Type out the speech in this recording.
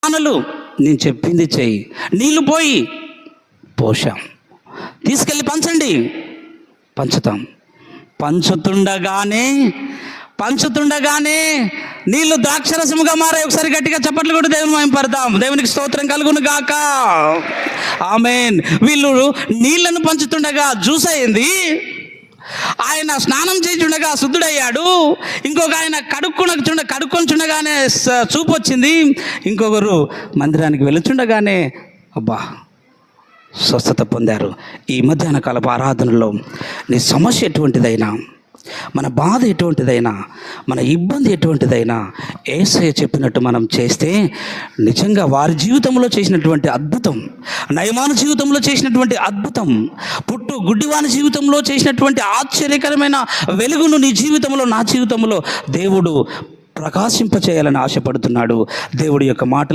వానలు నేను చెప్పింది చెయ్యి, నీళ్లు పోయి పోషాం, తీసుకెళ్ళి పంచండి, పంచుతాం. పంచుతుండగానే నీళ్లు ద్రాక్షరసముగా మారాయి. ఒకసారి గట్టిగా చప్పట్లు కూడా దేవుని మహిమపడదాం. దేవునికి స్తోత్రం కలుగును గాక. ఆమేన్. వీళ్ళు నీళ్లను పంచుతుండగా జ్యూస్ అయింది, ఆయన స్నానం చేయుచుండగా శుద్ధుడయ్యాడు, ఇంకొక ఆయన కడుక్కొని చుండగానే చూపు వచ్చింది, ఇంకొకరు మందిరానికి వెళుచుండగానే అబ్బా స్వస్థత పొందారు. ఈ మధ్యాహ్న కాలపు ఆరాధనలో నీ సమస్య ఎటువంటిదైనా, మన బాధ ఎటువంటిదైనా, మన ఇబ్బంది ఎటువంటిదైనా యేసయ్య చెప్పినట్టు మనం చేస్తే నిజంగా వారి జీవితంలో చేసినటువంటి అద్భుతం, నయమాను జీవితంలో చేసినటువంటి అద్భుతం, గుడ్డివాని జీవితంలో చేసినటువంటి ఆశ్చర్యకరమైన వెలుగును నీ జీవితంలో, నా జీవితంలో దేవుడు ప్రకాశింపచేయాలని ఆశపడుతున్నాడు. దేవుడి యొక్క మాటలు